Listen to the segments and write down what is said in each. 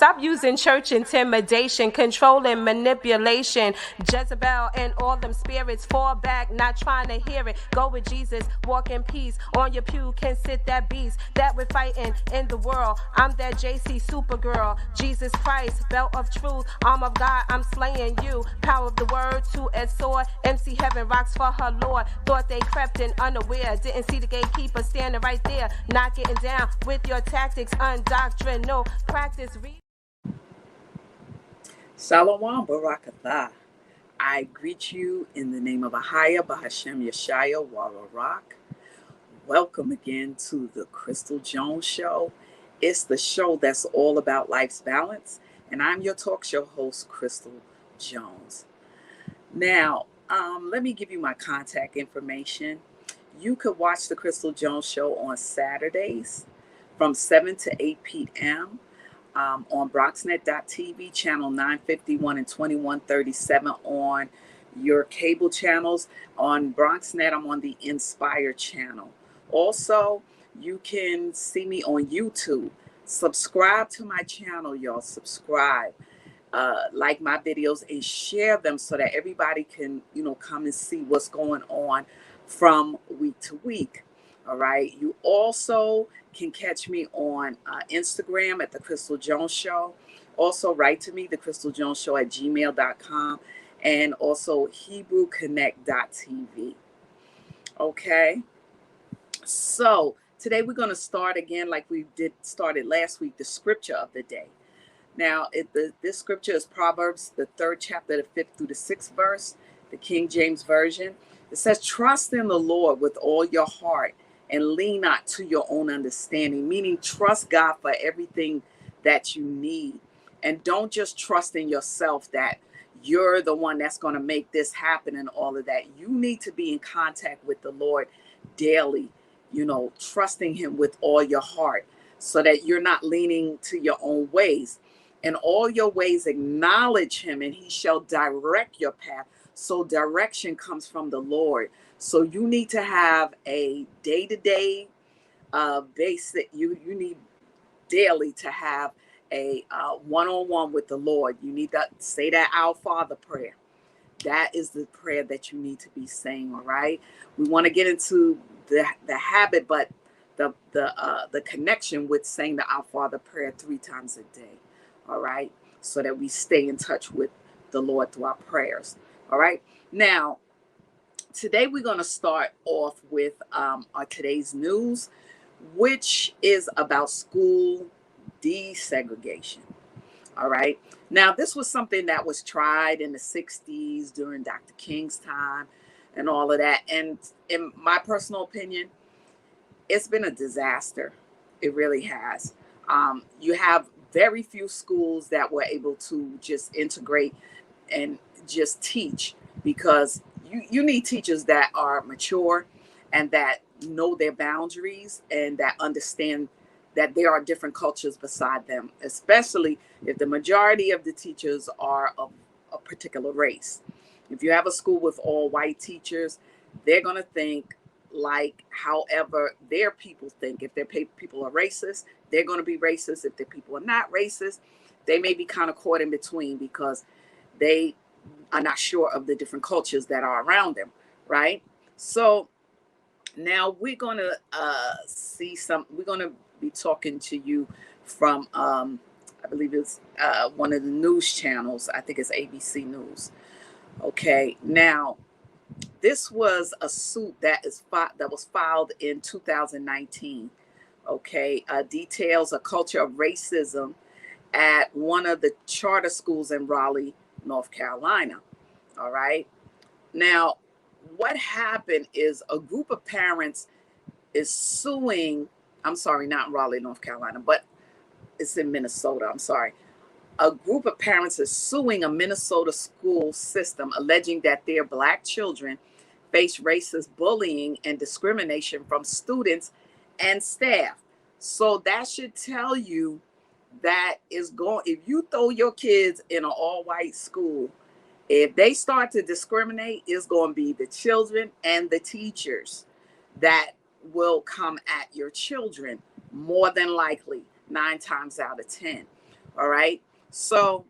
Stop using church intimidation, control and manipulation. Jezebel and all them spirits fall back, not trying to hear it. Go with Jesus, walk in peace. On your pew can sit that beast that we're fighting in the world. I'm that JC Supergirl, Jesus Christ, belt of truth, arm of God, I'm slaying you. Power of the word, two-edged sword. MC Heaven rocks for her Lord. Thought they crept in unaware, didn't see the gatekeeper standing right there. Not getting down with your tactics, undoctrinal practice. Shalawam, Ahthah. I greet you in the name of Ahayah, Bahashem, Yashaya, Rawach. Welcome again to the Crystal Jones Show. It's the show that's all about life's balance, and I'm your talk show host, Crystal Jones. Now, let me give you my contact information. You could watch the Crystal Jones Show on Saturdays from 7 to 8 p.m. On Broxnet.tv, channel 951 and 2137 on your cable channels. On Broxnet, I'm on the Inspire channel. Also, you can see me on YouTube. Subscribe to my channel, y'all. Subscribe. Like my videos and share them so that everybody can, come and see what's going on from week to week. All right. You also can catch me on Instagram at The Crystal Jones Show. Also write to me, thecrystaljoneshow at gmail.com, and also HebrewConnect.tv. Okay. So today we're going to start again like we started last week, the scripture of the day. Now, this scripture is Proverbs, the 3rd chapter, the 5th through the 6th verse, the King James Version. It says, trust in the Lord with all your heart and lean not to your own understanding, meaning trust God for everything that you need. And don't just trust in yourself that you're the one that's going to make this happen and all of that. You need to be in contact with the Lord daily, trusting him with all your heart so that you're not leaning to your own ways. In all your ways, acknowledge him and he shall direct your path. So direction comes from the Lord. So you need to have a day-to-day basic. You need daily to have a one-on-one with the Lord. You need to say that Our Father prayer. That is the prayer that you need to be saying. All right. We want to get into the habit, but the connection with saying the Our Father prayer 3 times a day. All right. So that we stay in touch with the Lord through our prayers. All right. Now, today we're going to start off with our today's news, which is about school desegregation. All right. Now, this was something that was tried in the 60s during Dr. King's time and all of that. And in my personal opinion, it's been a disaster. It really has. You have very few schools that were able to just integrate and just teach, because you need teachers that are mature and that know their boundaries and that understand that there are different cultures beside them, especially if the majority of the teachers are of a particular race. If you have a school with all white teachers, they're going to think like however their people think. If their people are racist, they're going to be racist. If their people are not racist, they may be kind of caught in between because they are not sure of the different cultures that are around them, right? So now we're going to we're going to be talking to you from, I believe it's one of the news channels. I think it's ABC News. Okay, now this was a suit that was filed in 2019. Okay, details a culture of racism at one of the charter schools in Raleigh, North Carolina. All right. Now, what happened is a group of parents is suing. I'm sorry, not Raleigh, North Carolina, but it's in Minnesota. I'm sorry. A group of parents is suing a Minnesota school system, alleging that their Black children face racist bullying and discrimination from students and staff. So that should tell you that if you throw your kids in an all-white school, if they start to discriminate, it's going to be the children and the teachers that will come at your children, more than likely, 9 times out of 10. All right. So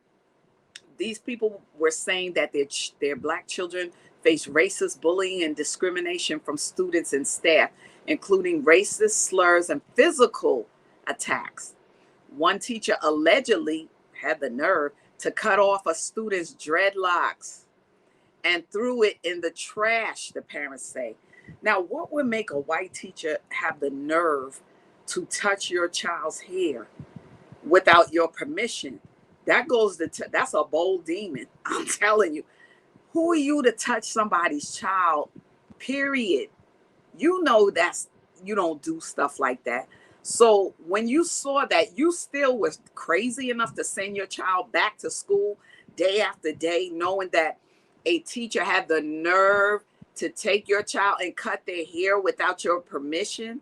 these people were saying that their Black children face racist bullying and discrimination from students and staff, including racist slurs and physical attacks. One teacher allegedly had the nerve to cut off a student's dreadlocks and threw it in the trash, the parents say. Now, what would make a white teacher have the nerve to touch your child's hair without your permission? That goes to that's a bold demon. I'm telling you. Who are you to touch somebody's child? Period. You know you don't do stuff like that. So when you saw that, you still was crazy enough to send your child back to school day after day, knowing that a teacher had the nerve to take your child and cut their hair without your permission.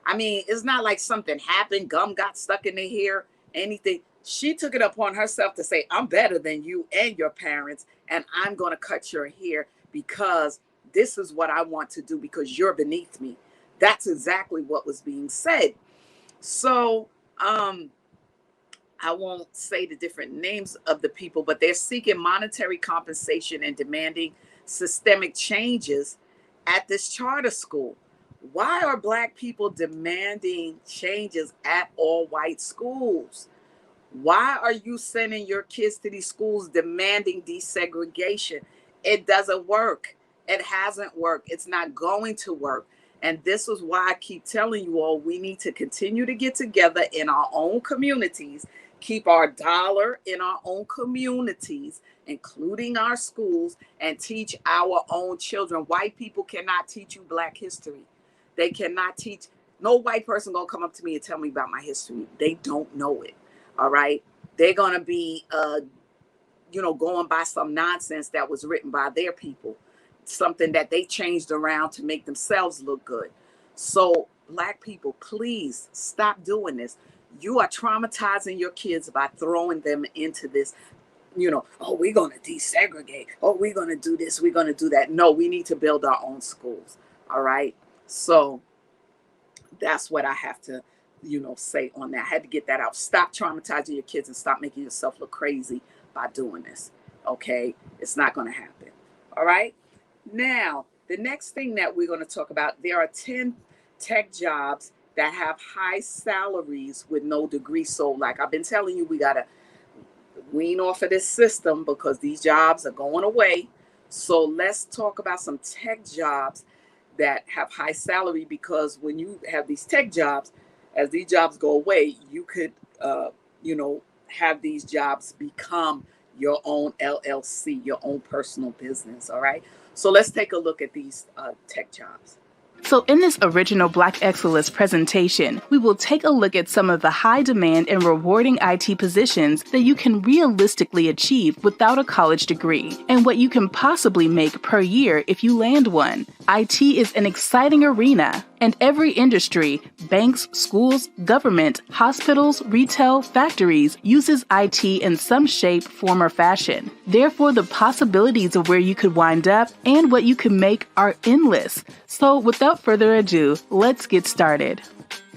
I mean, it's not like something happened, gum got stuck in their hair, anything. She took it upon herself to say, I'm better than you and your parents, and I'm going to cut your hair because this is what I want to do because you're beneath me. That's exactly what was being said. So I won't say the different names of the people, but they're seeking monetary compensation and demanding systemic changes at this charter school. Why are Black people demanding changes at all white schools? Why are you sending your kids to these schools demanding desegregation? It doesn't work. It hasn't worked. It's not going to work. And this is why I keep telling you all, we need to continue to get together in our own communities, keep our dollar in our own communities, including our schools, and teach our own children. White people cannot teach you Black history. They cannot teach. No white person gonna come up to me and tell me about my history. They don't know it. All right. They're going to be, going by some nonsense that was written by their people, something that they changed around to make themselves look good. So Black people, please stop doing this. You are traumatizing your kids by throwing them into this, oh, we're going to desegregate. Oh, we're going to do this. We're going to do that. No, we need to build our own schools. All right. So that's what I have to say on that. I had to get that out. Stop traumatizing your kids and stop making yourself look crazy by doing this. Okay. It's not going to happen. All right. Now, the next thing that we're going to talk about, there are 10 tech jobs that have high salaries with no degree. So like I've been telling you, we got to wean off of this system because these jobs are going away. So let's talk about some tech jobs that have high salary, because when you have these tech jobs, as these jobs go away, you could, have these jobs become your own LLC, your own personal business. All right. So let's take a look at these tech jobs. So in this original Black Excellence presentation, we will take a look at some of the high demand and rewarding IT positions that you can realistically achieve without a college degree, and what you can possibly make per year if you land one. IT is an exciting arena, and every industry, banks, schools, government, hospitals, retail, factories, uses IT in some shape, form, or fashion. Therefore, the possibilities of where you could wind up and what you can make are endless. So without further ado, let's get started.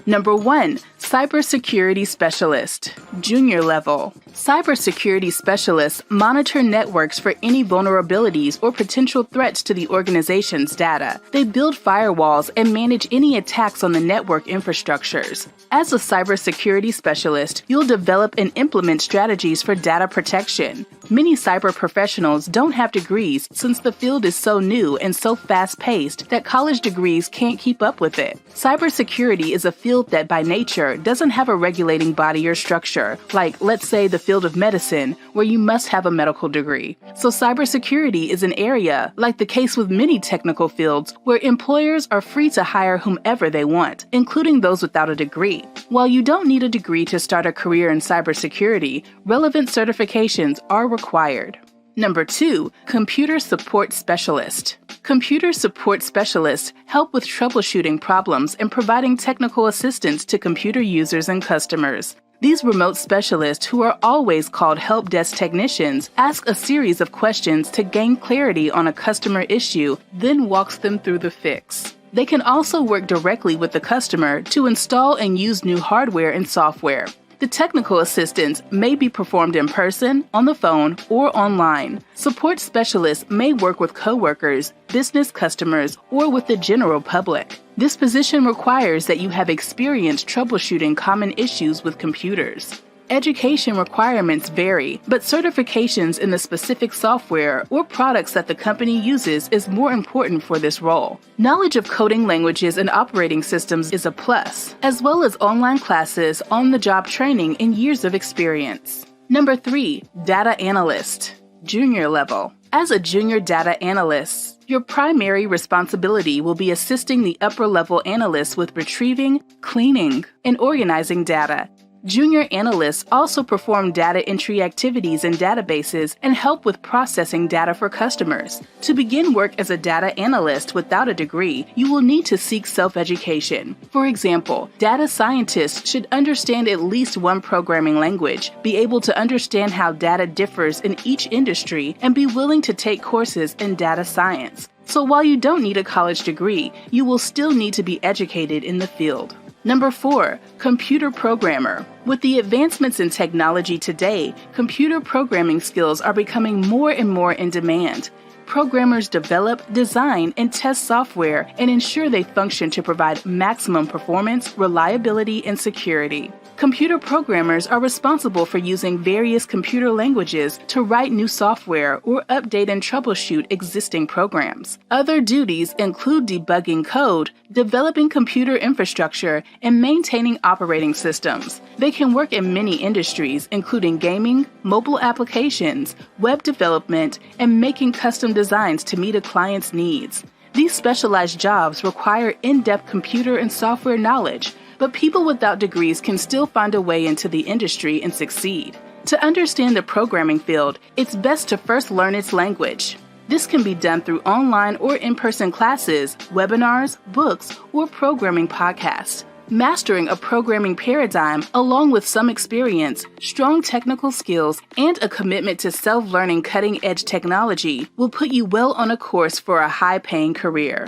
Number 1, Cybersecurity Specialist, Junior Level. Cybersecurity specialists monitor networks for any vulnerabilities or potential threats to the organization's data. They build firewalls and manage any attacks on the network infrastructures. As a cybersecurity specialist, you'll develop and implement strategies for data protection. Many cyber professionals don't have degrees since the field is so new and so fast-paced that college degrees can't keep up with it. Cybersecurity is a field that by nature doesn't have a regulating body or structure, like let's say the field of medicine, where you must have a medical degree. So cybersecurity is an area, like the case with many technical fields, where employers are free to hire whomever they want, including those without a degree. While you don't need a degree to start a career in cybersecurity, relevant certifications are required. Number 2, Computer Support Specialist. Computer support specialists help with troubleshooting problems and providing technical assistance to computer users and customers. These remote specialists, who are always called help desk technicians, ask a series of questions to gain clarity on a customer issue, then walks them through the fix. They can also work directly with the customer to install and use new hardware and software. The technical assistance may be performed in person, on the phone, or online. Support specialists may work with coworkers, business customers, or with the general public. This position requires that you have experience troubleshooting common issues with computers. Education requirements vary, but certifications in the specific software or products that the company uses is more important for this role. Knowledge of coding languages and operating systems is a plus, as well as online classes, on-the-job training, and years of experience. Number 3, Data Analyst, Junior Level. As a junior data analyst, your primary responsibility will be assisting the upper-level analysts with retrieving, cleaning, and organizing data. Junior analysts also perform data entry activities in databases and help with processing data for customers. To begin work as a data analyst without a degree, you will need to seek self-education. For example, data scientists should understand at least one programming language, be able to understand how data differs in each industry, and be willing to take courses in data science. So while you don't need a college degree, you will still need to be educated in the field. Number 4, computer programmer. With the advancements in technology today, computer programming skills are becoming more and more in demand. Programmers develop, design, and test software and ensure they function to provide maximum performance, reliability, and security. Computer programmers are responsible for using various computer languages to write new software or update and troubleshoot existing programs. Other duties include debugging code, developing computer infrastructure, and maintaining operating systems. They can work in many industries, including gaming, mobile applications, web development, and making custom designs to meet a client's needs. These specialized jobs require in-depth computer and software knowledge, but people without degrees can still find a way into the industry and succeed. To understand the programming field, it's best to first learn its language. This can be done through online or in-person classes, webinars, books, or programming podcasts. Mastering a programming paradigm, along with some experience, strong technical skills, and a commitment to self-learning cutting-edge technology will put you well on a course for a high-paying career.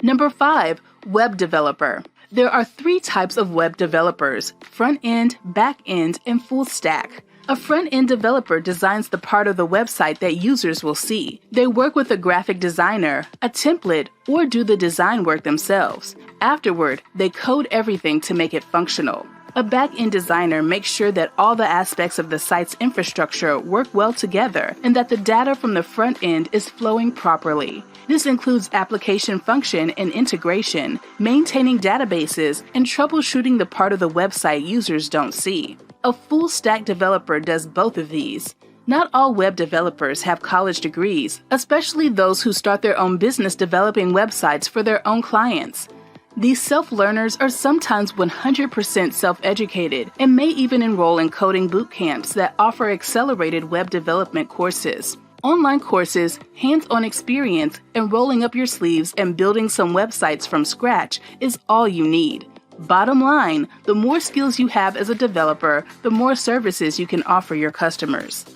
Number 5, web developer. There are 3 types of web developers: front-end, back-end, and full-stack. A front-end developer designs the part of the website that users will see. They work with a graphic designer, a template, or do the design work themselves. Afterward, they code everything to make it functional. A back-end designer makes sure that all the aspects of the site's infrastructure work well together and that the data from the front end is flowing properly. This includes application function and integration, maintaining databases, and troubleshooting the part of the website users don't see. A full-stack developer does both of these. Not all web developers have college degrees, especially those who start their own business developing websites for their own clients. These self-learners are sometimes 100% self-educated and may even enroll in coding boot camps that offer accelerated web development courses. Online courses, hands-on experience, and rolling up your sleeves and building some websites from scratch is all you need. Bottom line, the more skills you have as a developer, the more services you can offer your customers.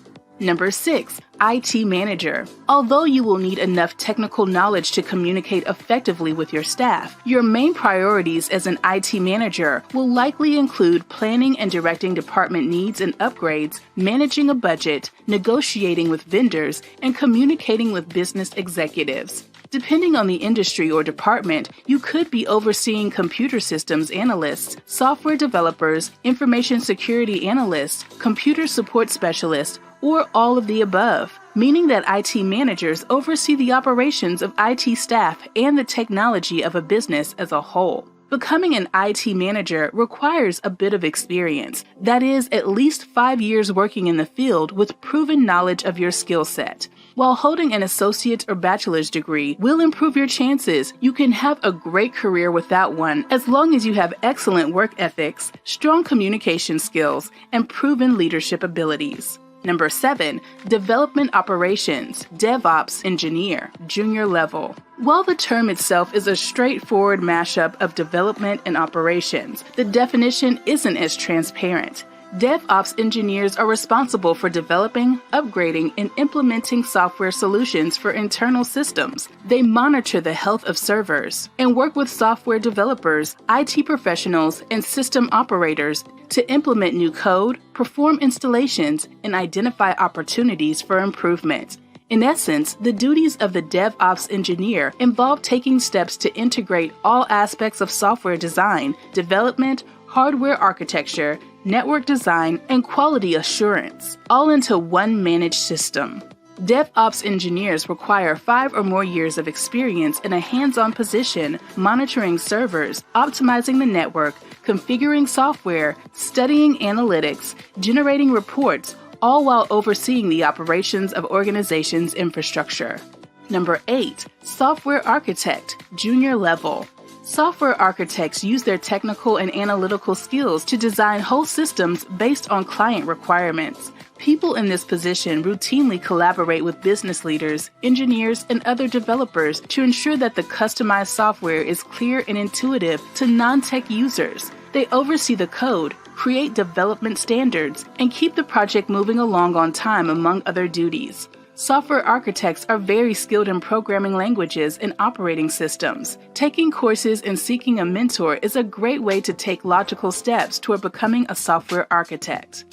Number 6, IT manager. Although you will need enough technical knowledge to communicate effectively with your staff, your main priorities as an IT manager will likely include planning and directing department needs and upgrades, managing a budget, negotiating with vendors, and communicating with business executives. Depending on the industry or department, you could be overseeing computer systems analysts, software developers, information security analysts, computer support specialists, or all of the above, meaning that IT managers oversee the operations of IT staff and the technology of a business as a whole. Becoming an IT manager requires a bit of experience, that is, at least 5 years working in the field with proven knowledge of your skill set. While holding an associate's or bachelor's degree will improve your chances, you can have a great career without one as long as you have excellent work ethics, strong communication skills, and proven leadership abilities. Number 7, development operations, DevOps engineer, junior level. While the term itself is a straightforward mashup of development and operations, the definition isn't as transparent. DevOps engineers are responsible for developing, upgrading, and implementing software solutions for internal systems. They monitor the health of servers and work with software developers, IT professionals, and system operators to implement new code, perform installations, and identify opportunities for improvement. In essence, the duties of the DevOps engineer involve taking steps to integrate all aspects of software design, development, hardware architecture, network design, and quality assurance, all into one managed system. DevOps engineers require 5 or more years of experience in a hands-on position, monitoring servers, optimizing the network, configuring software, studying analytics, generating reports, all while overseeing the operations of organizations' infrastructure. Number 8, software architect, junior level. Software architects use their technical and analytical skills to design whole systems based on client requirements. People in this position routinely collaborate with business leaders, engineers, and other developers to ensure that the customized software is clear and intuitive to non-tech users. They oversee the code, create development standards, and keep the project moving along on time, among other duties. Software architects are very skilled in programming languages and operating systems. Taking courses and seeking a mentor is a great way to take logical steps toward becoming a software architect.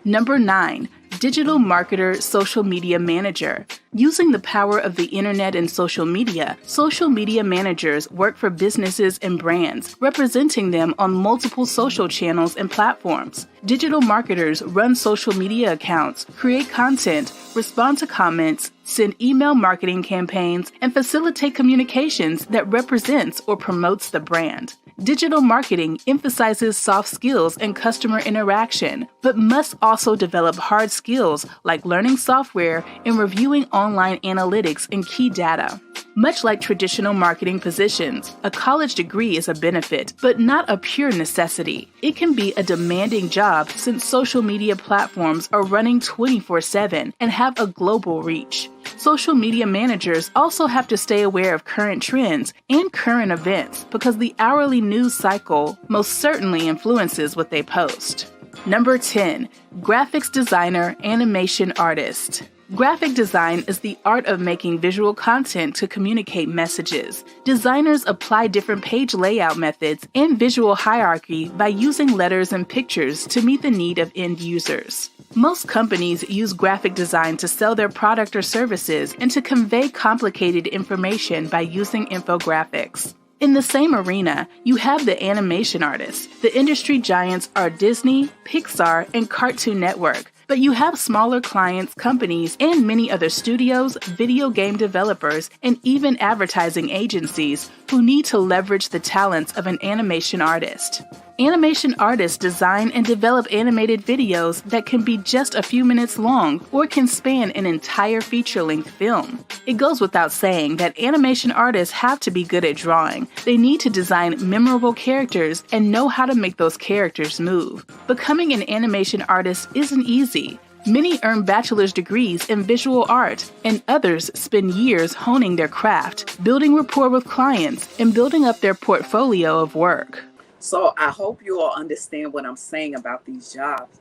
Number 9, digital marketer, social media manager. Using the power of the internet and social media managers work for businesses and brands, representing them on multiple social channels and platforms. Digital marketers run social media accounts, create content, respond to comments, send email marketing campaigns, and facilitate communications that represents or promotes the brand. Digital marketing emphasizes soft skills and customer interaction, but must also develop hard skills like learning software and reviewing online analytics and key data. Much like traditional marketing positions, a college degree is a benefit, but not a pure necessity. It can be a demanding job since social media platforms are running 24/7 and have a global reach. Social media managers also have to stay aware of current trends and current events because the hourly news cycle most certainly influences what they post. Number 10, graphics designer, animation artist. Graphic design is the art of making visual content to communicate messages. Designers apply different page layout methods and visual hierarchy by using letters and pictures to meet the need of end users. Most companies use graphic design to sell their product or services and to convey complicated information by using infographics. In the same arena, you have the animation artists. The industry giants are Disney, Pixar, and Cartoon Network. But you have smaller clients, companies, and many other studios, video game developers, and even advertising agencies who need to leverage the talents of an animation artist. Animation artists design and develop animated videos that can be just a few minutes long or can span an entire feature-length film. It goes without saying that animation artists have to be good at drawing. They need to design memorable characters and know how to make those characters move. Becoming an animation artist isn't easy. Many earn bachelor's degrees in visual art, and others spend years honing their craft, building rapport with clients, and building up their portfolio of work. So I hope you all understand what I'm saying about these jobs.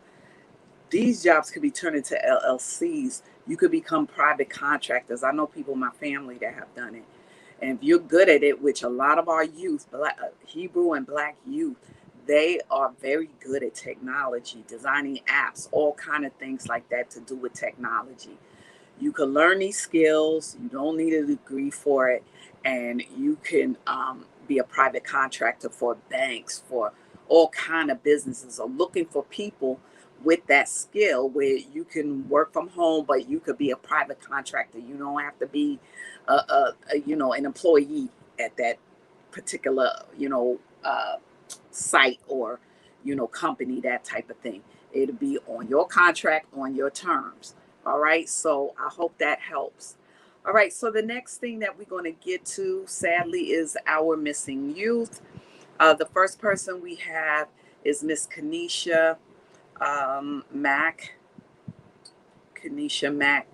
These jobs could be turned into LLCs. You could become private contractors. I know people in my family that have done it. And if you're good at it, which a lot of our youth, Hebrew and Black youth, they are very good at technology, designing apps, all kind of things like that to do with technology. You can learn these skills. You don't need a degree for it. And you can be a private contractor for banks, for all kind of businesses are looking for people with that skill where you can work from home, but you could be a private contractor. You don't have to be an employee at that particular, site or, company, that type of thing. It'll be on your contract, on your terms. All right. So I hope that helps. All right. So the next thing that we're going to get to, sadly, is our missing youth. The first person we have is Miss Kenesha Mack. Kenesha Mack.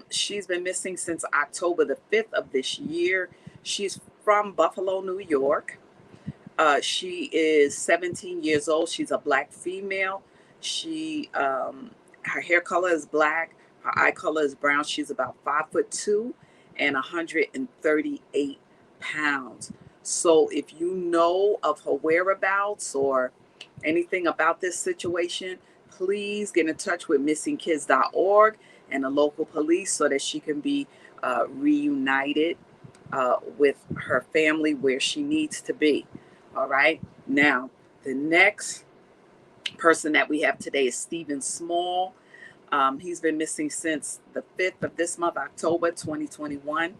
She's been missing since October the 5th of this year. She's from Buffalo, New York. She is 17 years old. She's a Black female. She, her hair color is black. Her eye color is brown. She's about 5'2" and 138 pounds. So if you know of her whereabouts or anything about this situation, please get in touch with missingkids.org and the local police so that she can be reunited with her family where she needs to be. All right. Now, the next person that we have today is Stephen Small. He's been missing since the 5th of this month, October 2021.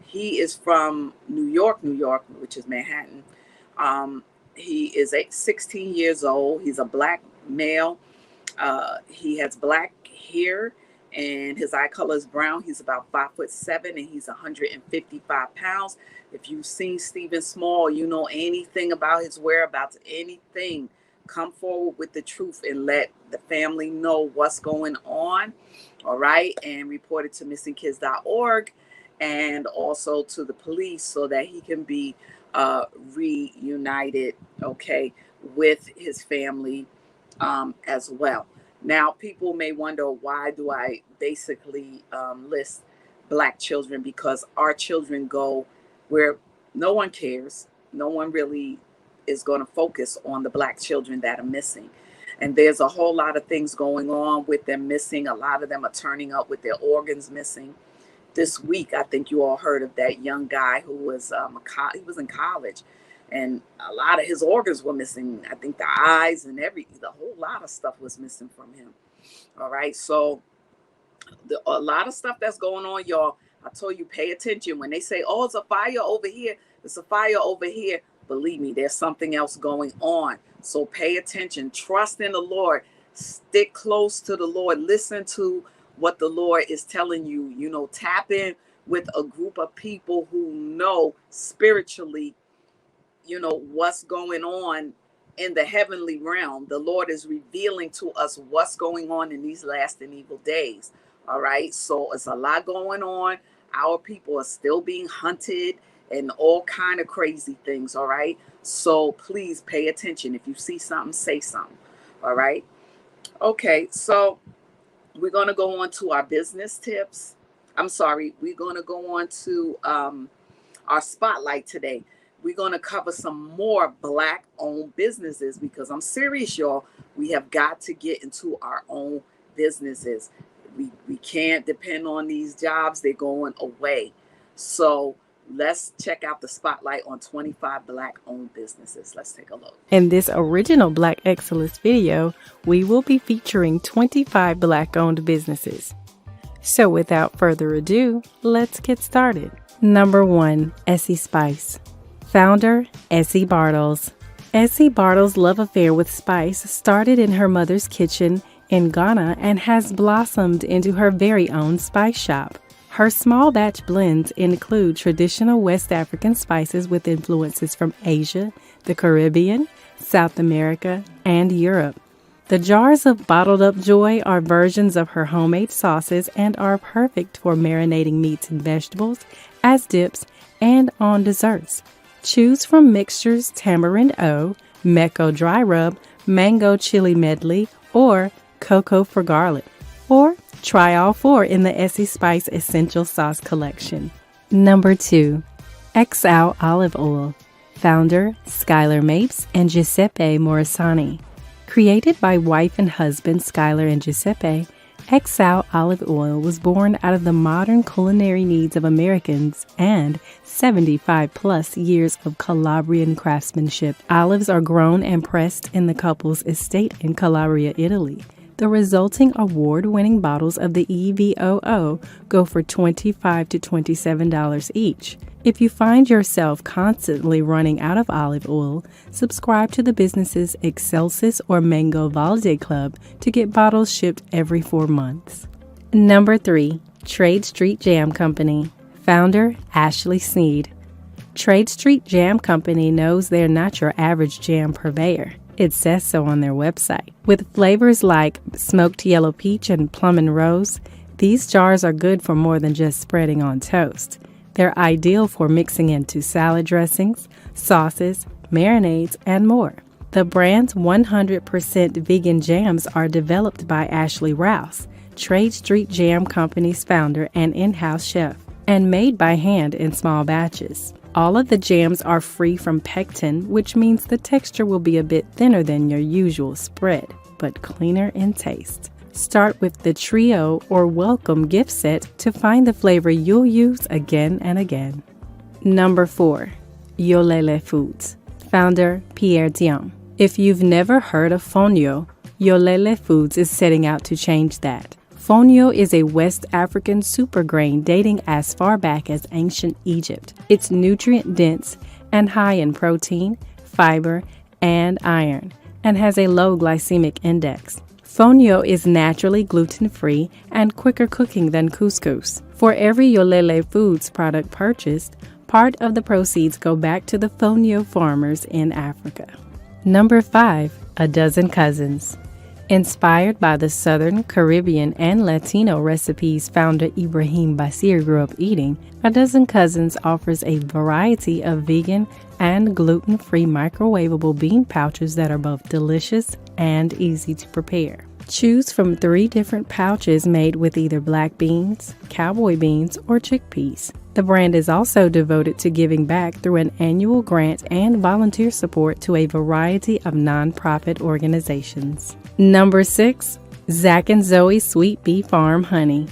He is from New York, which is Manhattan. He is 16 years old. He's a black male. He has black hair and his eye color is brown. He's about 5'7" and he's 155 pounds. If you've seen Stephen Small, you know anything about his whereabouts, anything, come forward with the truth and let the family know what's going on. All right. And report it to missingkids.org and also to the police so that he can be reunited, okay, with his family as well. Now, people may wonder, why do I basically list black children? Because our children go where no one cares. No one really is going to focus on the black children that are missing. And there's a whole lot of things going on with them missing. A lot of them are turning up with their organs missing. This week, I think you all heard of that young guy who was he was in college, and a lot of his organs were missing. I think the eyes and the whole lot of stuff was missing from him. All right, so a lot of stuff that's going on, y'all. I told you, pay attention when they say, "Oh, it's a fire over here. It's a fire over here." Believe me, there's something else going on. So pay attention. Trust in the Lord. Stick close to the Lord. Listen to what the Lord is telling you. You know, tap in with a group of people who know spiritually, you know, what's going on in the heavenly realm. The Lord is revealing to us what's going on in these last and evil days. All right. So it's a lot going on. Our people are still being hunted and all kind of crazy things. All right. So please pay attention. If you see something, say something. All right. Okay. So we're going to go on to our business tips. We're going to go on to our spotlight today. We're going to cover some more black owned businesses because I'm serious, y'all. We have got to get into our own businesses. We can't depend on these jobs. They're going away. So let's check out the spotlight on 25 black owned businesses. Let's take a look. In this original Black Excellence video, we will be featuring 25 black owned businesses. So without further ado, let's get started. Number 1, Essie Spice. Founder, Essie Bartles. Essie Bartles' love affair with spice started in her mother's kitchen in Ghana and has blossomed into her very own spice shop. Her small batch blends include traditional West African spices with influences from Asia, the Caribbean, South America, and Europe. The jars of bottled up joy are versions of her homemade sauces and are perfect for marinating meats and vegetables, as dips, and on desserts. Choose from mixtures tamarind O, Mecco dry rub, mango chili medley, or cocoa for garlic. Or try all 4 in the Essie Spice Essential Sauce Collection. Number 2, Exal Olive Oil. Founder, Skylar Mapes and Giuseppe Morisani. Created by wife and husband Skylar and Giuseppe, Exal Olive Oil was born out of the modern culinary needs of Americans and 75-plus years of Calabrian craftsmanship. Olives are grown and pressed in the couple's estate in Calabria, Italy. The resulting award-winning bottles of the EVOO go for $25 to $27 each. If you find yourself constantly running out of olive oil, subscribe to the business's Excelsis or Mango Valde Club to get bottles shipped every 4 months. Number 3, Trade Street Jam Company. Founder, Ashley Sneed. Trade Street Jam Company knows they're not your average jam purveyor. It says so on their website. With flavors like smoked yellow peach and plum and rose, these jars are good for more than just spreading on toast. They're ideal for mixing into salad dressings, sauces, marinades, and more. The brand's 100% vegan jams are developed by Ashley Rouse, Trade Street Jam Company's founder and in-house chef, and made by hand in small batches. All of the jams are free from pectin, which means the texture will be a bit thinner than your usual spread, but cleaner in taste. Start with the Trio or Welcome gift set to find the flavor you'll use again and again. Number 4. Yolele Foods. Founder Pierre Dion. If you've never heard of fonio, Yolele Foods is setting out to change that. Fonio is a West African supergrain dating as far back as ancient Egypt. It's nutrient-dense and high in protein, fiber, and iron, and has a low glycemic index. Fonio is naturally gluten-free and quicker cooking than couscous. For every Yolele Foods product purchased, part of the proceeds go back to the fonio farmers in Africa. Number 5. A Dozen Cousins. Inspired by the Southern, Caribbean, and Latino recipes founder Ibrahim Basir grew up eating, A Dozen Cousins offers a variety of vegan and gluten-free microwavable bean pouches that are both delicious and easy to prepare. Choose from 3 different pouches made with either black beans, cowboy beans, or chickpeas. The brand is also devoted to giving back through an annual grant and volunteer support to a variety of nonprofit organizations. Number 6. Zach and Zoe Sweet Bee Farm Honey.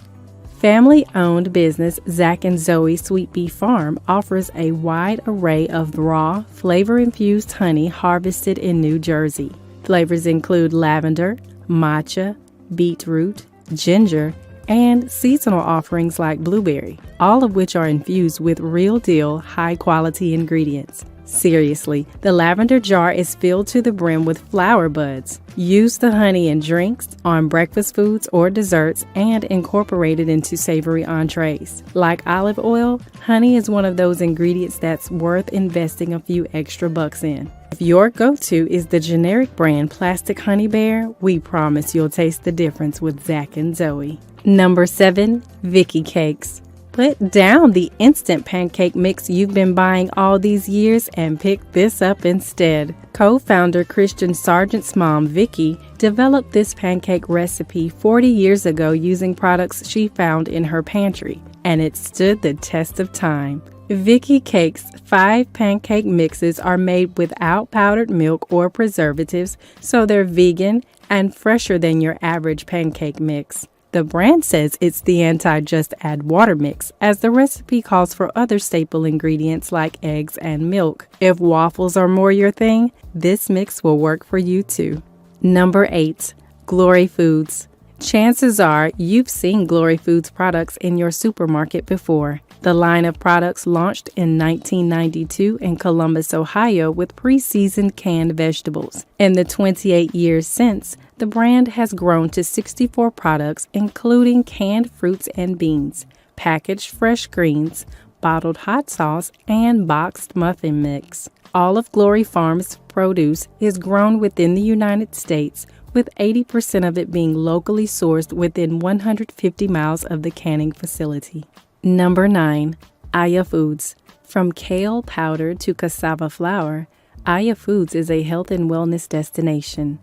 Family-owned business Zach and Zoe Sweet Bee Farm offers a wide array of raw, flavor-infused honey harvested in New Jersey. Flavors include lavender, matcha, beetroot, ginger, and seasonal offerings like blueberry, all of which are infused with real-deal, high-quality ingredients. Seriously, the lavender jar is filled to the brim with flower buds. Use the honey in drinks, on breakfast foods or desserts, and incorporate it into savory entrees. Like olive oil, honey is one of those ingredients that's worth investing a few extra bucks in. If your go-to is the generic brand Plastic Honey Bear, we promise you'll taste the difference with Zach and Zoe. Number 7. Vicky Cakes. Put down the instant pancake mix you've been buying all these years and pick this up instead. Co-founder Christian Sargent's mom, Vicky, developed this pancake recipe 40 years ago using products she found in her pantry, and it stood the test of time. Vicky Cakes' 5 pancake mixes are made without powdered milk or preservatives, so they're vegan and fresher than your average pancake mix. The brand says it's the anti-just add water mix, as the recipe calls for other staple ingredients like eggs and milk. If waffles are more your thing, this mix will work for you too. Number 8. Glory Foods. Chances are you've seen Glory Foods products in your supermarket before. The line of products launched in 1992 in Columbus, Ohio with pre-seasoned canned vegetables. In the 28 years since, the brand has grown to 64 products, including canned fruits and beans, packaged fresh greens, bottled hot sauce, and boxed muffin mix. All of Glory Farms' produce is grown within the United States, with 80% of it being locally sourced within 150 miles of the canning facility. Number 9. Ahayah Foods. From kale powder to cassava flour, Ahayah Foods is a health and wellness destination.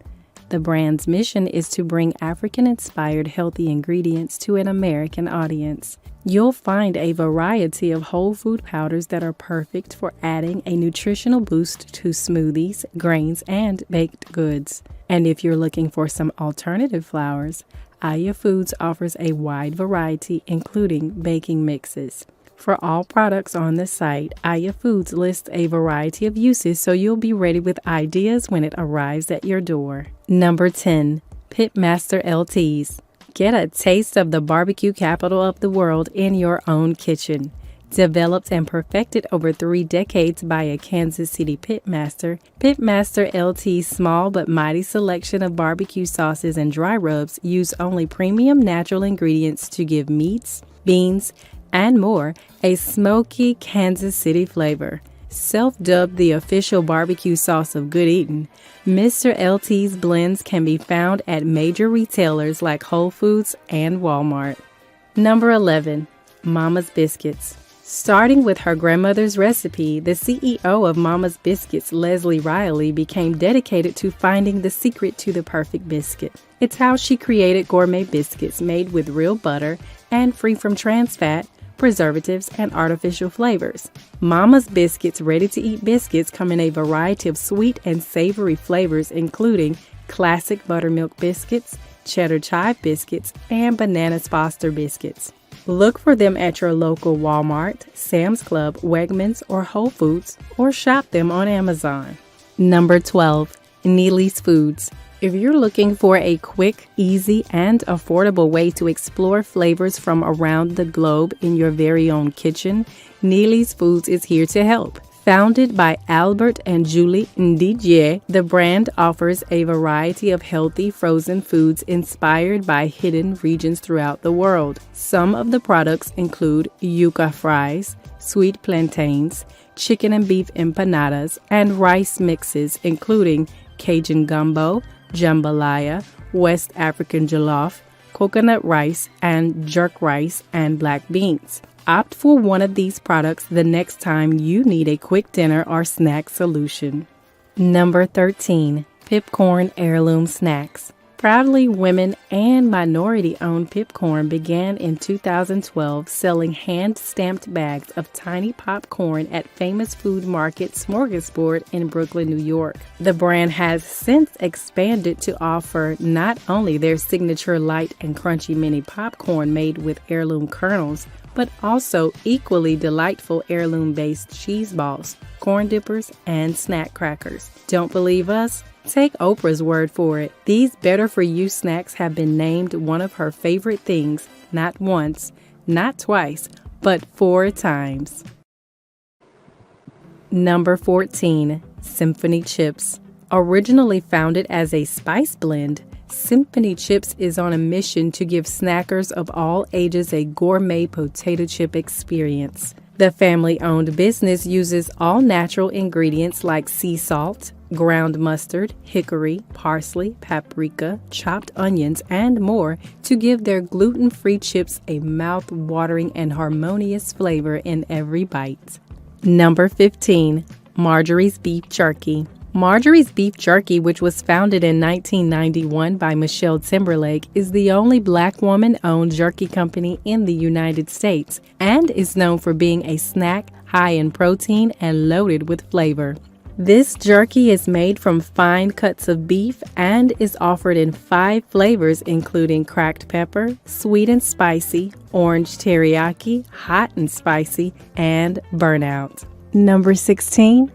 The brand's mission is to bring African-inspired healthy ingredients to an American audience. You'll find a variety of whole food powders that are perfect for adding a nutritional boost to smoothies, grains, and baked goods. And if you're looking for some alternative flours, Ahayah Foods offers a wide variety, including baking mixes. For all products on the site, Ahayah Foods lists a variety of uses, so you'll be ready with ideas when it arrives at your door. Number 10. Pitmaster LTs. Get a taste of the barbecue capital of the world in your own kitchen. Developed and perfected over 3 decades by a Kansas City pitmaster, Pitmaster LT's small but mighty selection of barbecue sauces and dry rubs use only premium natural ingredients to give meats, beans, and more a smoky Kansas City flavor. Self-dubbed the official barbecue sauce of good eating, Mr. LT's blends can be found at major retailers like Whole Foods and Walmart. Number 11. Mama's Biscuits. Starting with her grandmother's recipe, the CEO of Mama's Biscuits, Leslie Riley, became dedicated to finding the secret to the perfect biscuit. It's how she created gourmet biscuits made with real butter and free from trans fat, preservatives, and artificial flavors. Mama's Biscuits ready-to-eat biscuits come in a variety of sweet and savory flavors, including classic buttermilk biscuits, cheddar chive biscuits, and bananas Foster biscuits. Look for them at your local Walmart, Sam's Club, Wegmans, or Whole Foods, or shop them on Amazon. Number 12. Neely's Foods. If you're looking for a quick, easy, and affordable way to explore flavors from around the globe in your very own kitchen, Neely's Foods is here to help. Founded by Albert and Julie Ndidje, the brand offers a variety of healthy frozen foods inspired by hidden regions throughout the world. Some of the products include yuca fries, sweet plantains, chicken and beef empanadas, and rice mixes, including Cajun gumbo, jambalaya, West African jollof, coconut rice, and jerk rice, and black beans. Opt for one of these products the next time you need a quick dinner or snack solution. Number 13. Pipcorn Heirloom Snacks. Proudly women and minority-owned Pipcorn began in 2012 selling hand-stamped bags of tiny popcorn at famous food market Smorgasbord in Brooklyn, New York. The brand has since expanded to offer not only their signature light and crunchy mini popcorn made with heirloom kernels, but also equally delightful heirloom-based cheese balls, corn dippers, and snack crackers. Don't believe us? Take Oprah's word for it. These better-for-you snacks have been named one of her favorite things, not once, not twice, but 4 times. Number 14. Symphony Chips. Originally founded as a spice blend, Symphony Chips is on a mission to give snackers of all ages a gourmet potato chip experience. The family-owned business uses all-natural ingredients like sea salt, ground mustard, hickory, parsley, paprika, chopped onions, and more to give their gluten-free chips a mouth-watering and harmonious flavor in every bite. Number 15. Marjorie's Beef Jerky. Marjorie's Beef Jerky, which was founded in 1991 by Michelle Timberlake, is the only Black woman-owned jerky company in the United States and is known for being a snack high in protein and loaded with flavor. This jerky is made from fine cuts of beef and is offered in 5 flavors, including cracked pepper, sweet and spicy, orange teriyaki, hot and spicy, and burnout. Number 16.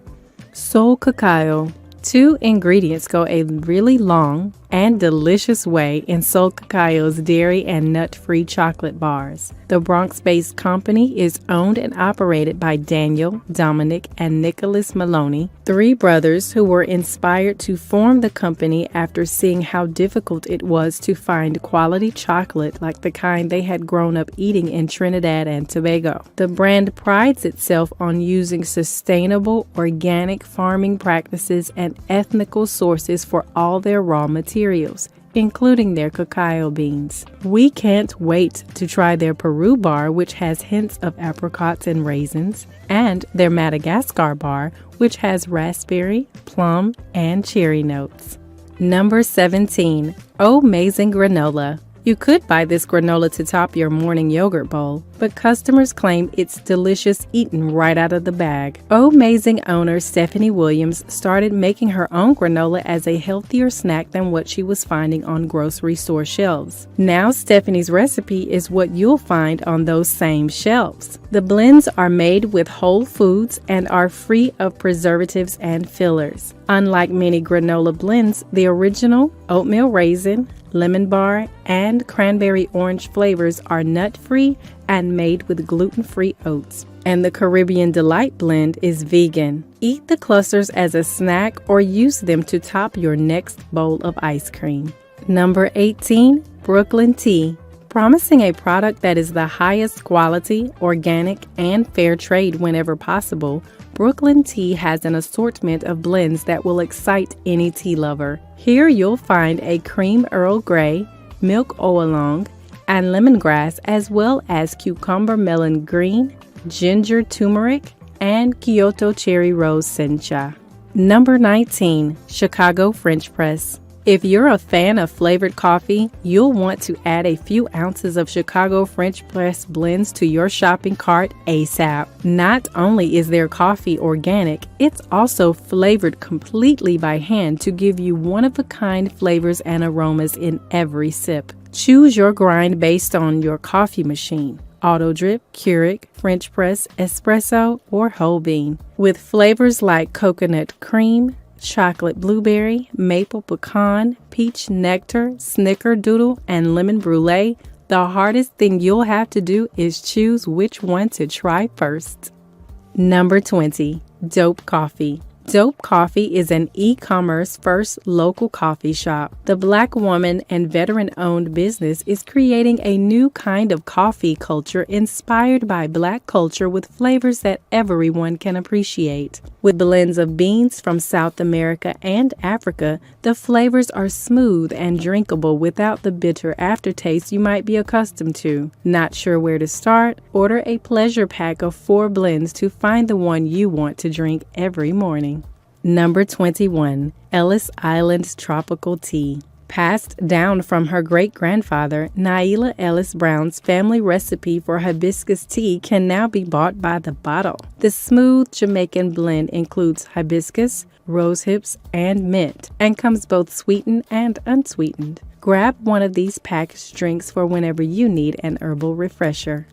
Soul Cacao. 2 ingredients go a really long and delicious way in Soul Cacao's dairy and nut-free chocolate bars. The Bronx-based company is owned and operated by Daniel, Dominic, and Nicholas Maloney, 3 brothers who were inspired to form the company after seeing how difficult it was to find quality chocolate like the kind they had grown up eating in Trinidad and Tobago. The brand prides itself on using sustainable, organic farming practices and ethnical sources for all their raw materials, including their cacao beans. We can't wait to try their Peru bar, which has hints of apricots and raisins, and their Madagascar bar, which has raspberry, plum, and cherry notes. Number 17. Amazing Granola. You could buy this granola to top your morning yogurt bowl, but customers claim it's delicious eaten right out of the bag. Amazing owner Stephanie Williams started making her own granola as a healthier snack than what she was finding on grocery store shelves. Now Stephanie's recipe is what you'll find on those same shelves. The blends are made with whole foods and are free of preservatives and fillers. Unlike many granola blends, the original oatmeal raisin, lemon bar, and cranberry orange flavors are nut-free and made with gluten-free oats. And the Caribbean Delight blend is vegan. Eat the clusters as a snack or use them to top your next bowl of ice cream. Number 18. Brooklyn Tea. Promising a product that is the highest quality, organic, and fair trade whenever possible, Brooklyn Tea has an assortment of blends that will excite any tea lover. Here you'll find a cream Earl Grey, milk oolong, and lemongrass, as well as cucumber melon green, ginger turmeric, and Kyoto cherry rose sencha. Number 19. Chicago French Press. If you're a fan of flavored coffee, you'll want to add a few ounces of Chicago French Press blends to your shopping cart ASAP. Not only is their coffee organic, it's also flavored completely by hand to give you one-of-a-kind flavors and aromas in every sip. Choose your grind based on your coffee machine: auto drip, Keurig, French press, espresso, or whole bean. With flavors like coconut cream, chocolate blueberry, maple pecan, peach nectar, snickerdoodle, and lemon brulee, the hardest thing you'll have to do is choose which one to try first. Number 20. Dope Coffee. Dope Coffee is an e-commerce first local coffee shop. The Black woman and veteran-owned business is creating a new kind of coffee culture inspired by Black culture with flavors that everyone can appreciate. With blends of beans from South America and Africa, the flavors are smooth and drinkable without the bitter aftertaste you might be accustomed to. Not sure where to start? Order a pleasure pack of 4 blends to find the one you want to drink every morning. Number 21. Ellis Island Tropical Tea. Passed down from her great-grandfather, Naila Ellis Brown's family recipe for hibiscus tea can now be bought by the bottle. The smooth Jamaican blend includes hibiscus, rose hips, and mint, and comes both sweetened and unsweetened. Grab one of these packaged drinks for whenever you need an herbal refresher.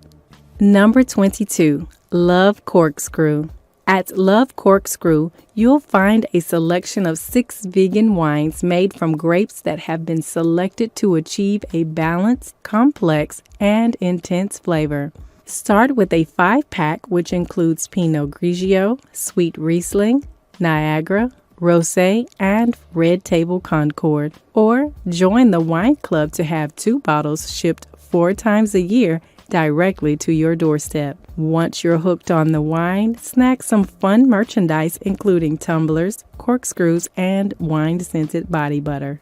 Number 22. Love Corkscrew. At Love Corkscrew, you'll find a selection of 6 vegan wines made from grapes that have been selected to achieve a balanced, complex, and intense flavor. Start with a 5-pack which includes Pinot Grigio, Sweet Riesling, Niagara, Rosé, and Red Table Concord. Or join the wine club to have 2 bottles shipped 4 times a year directly to your doorstep. Once you're hooked on the wine, snag some fun merchandise including tumblers, corkscrews, and wine-scented body butter.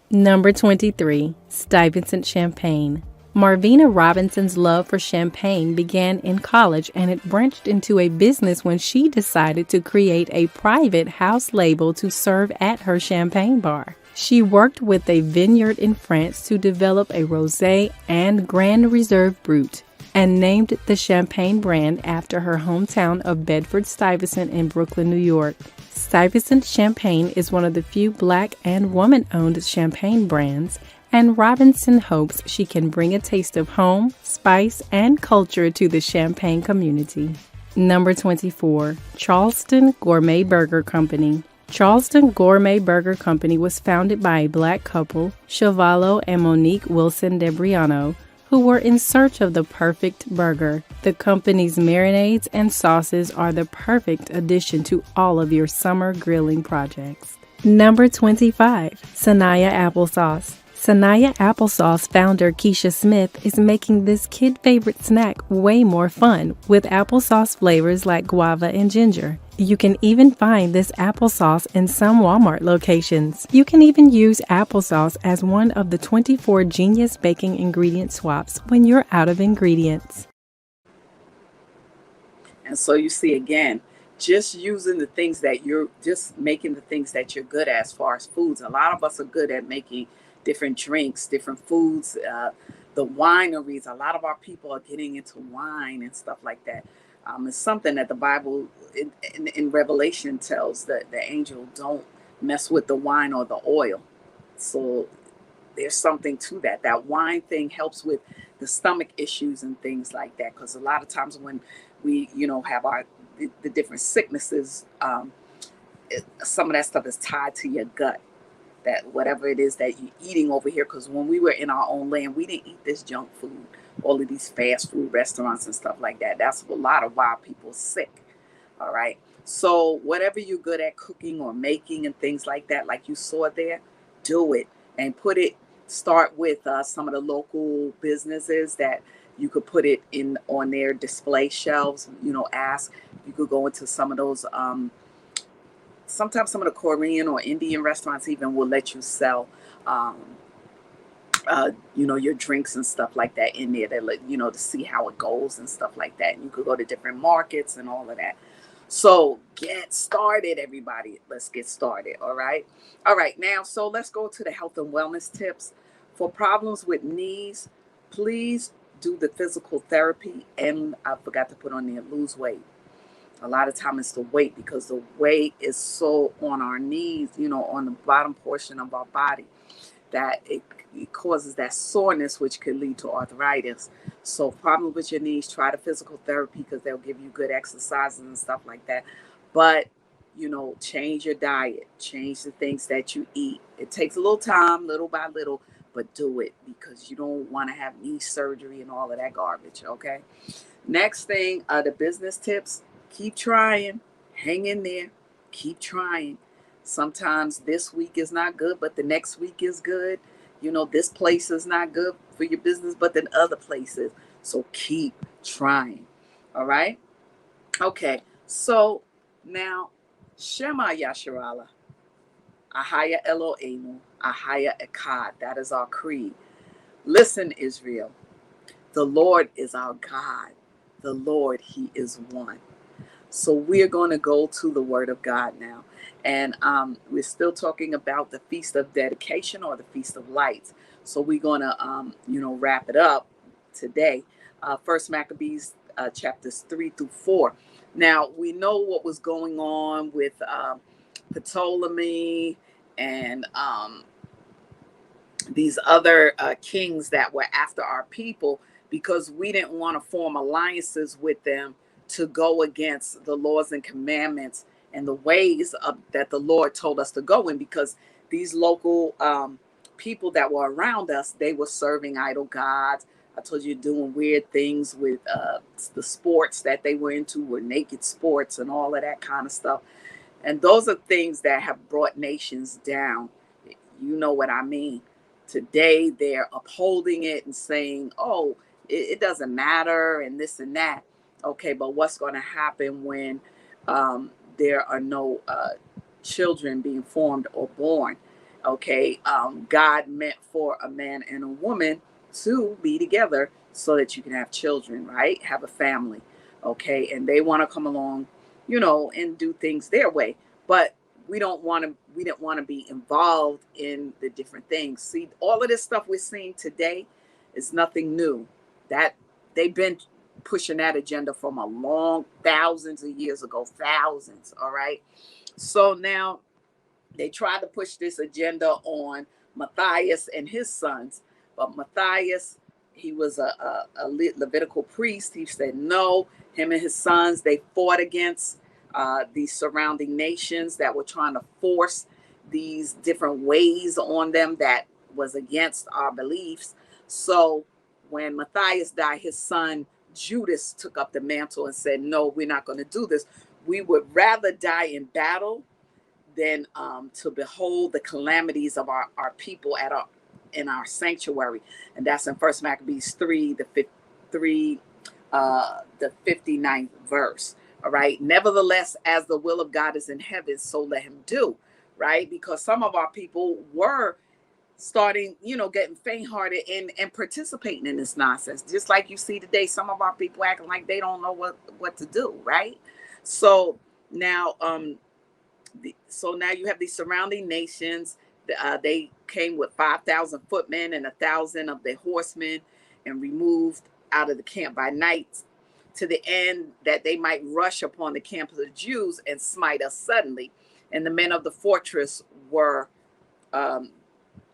Number 23. Stuyvesant Champagne. Marvina Robinson's love for champagne began in college, and it branched into a business when she decided to create a private house label to serve at her champagne bar. She worked with a vineyard in France to develop a Rosé and Grand Reserve Brut, and named the champagne brand after her hometown of Bedford-Stuyvesant in Brooklyn, New York. Stuyvesant Champagne is one of the few Black and woman-owned champagne brands, and Robinson hopes she can bring a taste of home, spice, and culture to the champagne community. Number 24. Charleston Gourmet Burger Company. Charleston Gourmet Burger Company was founded by a Black couple, Shavalo and Monique Wilson DeBriano, who were in search of the perfect burger. The company's marinades and sauces are the perfect addition to all of your summer grilling projects. Number 25. Sanaya Applesauce. Sanaya Applesauce founder Keisha Smith is making this kid-favorite snack way more fun with applesauce flavors like guava and ginger. You can even find this applesauce in some Walmart locations. You can even use applesauce as one of the 24 genius baking ingredient swaps when you're out of ingredients. And so you see, again, just using the things that you're just making the things that you're good at as far as foods. A lot of us are good at making different drinks, different foods, the wineries. A lot of our people are getting into wine and stuff like that. It's something that the Bible in Revelation tells that the angel don't mess with the wine or the oil. So there's something to that. That wine thing helps with the stomach issues and things like that. Because a lot of times when we, have the different sicknesses, some of that stuff is tied to your gut. That whatever it is that you're eating over here, because when we were in our own land, we didn't eat this junk food, all of these fast food restaurants and stuff like that. That's a lot of why people are sick. All right. So whatever you're good at cooking or making and things like that, like you saw there, do it and start with some of the local businesses that you could put it in on their display shelves. You could go into some of those sometimes some of the Korean or Indian restaurants even will let you sell your drinks and stuff like that in there, to see how it goes and stuff like that. And you could go to different markets and all of that. So get started, everybody. Let's get started. All right. Now, so let's go to the health and wellness tips. For problems with knees, please do the physical therapy. And I forgot to put on there, lose weight. A lot of time it's the weight, because the weight is so on our knees, on the bottom portion of our body, that it causes that soreness, which could lead to arthritis. So problems with your knees, try the physical therapy, because they'll give you good exercises and stuff like that. But, change your diet, change the things that you eat. It takes a little time, little by little, but do it, because you don't want to have knee surgery and all of that garbage, okay? Next thing, the business tips, keep trying, hang in there, keep trying. Sometimes this week is not good, but the next week is good. This place is not good for your business, but then other places. So keep trying. All right? Okay. So now, Shema Yasharala, Ahayah Eloheinu, Ahayah Echad. That is our creed. Listen, Israel. The Lord is our God. The Lord, He is one. So we're going to go to the Word of God now. And we're still talking about the Feast of Dedication, or the Feast of Lights. So we're going to, wrap it up today. First Maccabees chapters 3 through 4. Now, we know what was going on with Ptolemy and these other kings that were after our people, because we didn't want to form alliances with them to go against the laws and commandments and the ways that the Lord told us to go in, because these local people that were around us, they were serving idol gods. I told you, doing weird things with the sports that they were into, were naked sports and all of that kind of stuff. And those are things that have brought nations down. You know what I mean? Today, they're upholding it and saying, oh, it doesn't matter and this and that. Okay, but what's going to happen when there are no children being formed or born? Okay, God meant for a man and a woman to be together so that you can have children, right? Have a family. Okay, and they want to come along, and do things their way. But we didn't want to be involved in the different things. See, all of this stuff we're seeing today is nothing new. That they've been pushing that agenda from a long, thousands of years ago, thousands. All right. So now they tried to push this agenda on Matthias and his sons, but Matthias, he was a Levitical priest. He said no. Him and his sons, they fought against these surrounding nations that were trying to force these different ways on them that was against our beliefs. So when Matthias died, his son Judas took up the mantle and said, no, we're not going to do this. We would rather die in battle than to behold the calamities of our people in our sanctuary. And that's in First Maccabees 3, the 59th verse. All right. Nevertheless, as the will of God is in heaven, so let him do. Right. Because some of our people were starting, getting faint-hearted and participating in this nonsense. Just like you see today, some of our people acting like they don't know what to do, right? So now, you have these surrounding nations. They came with 5,000 footmen and 1,000 of their horsemen, and removed out of the camp by night, to the end that they might rush upon the camp of the Jews and smite us suddenly. And the men of the fortress were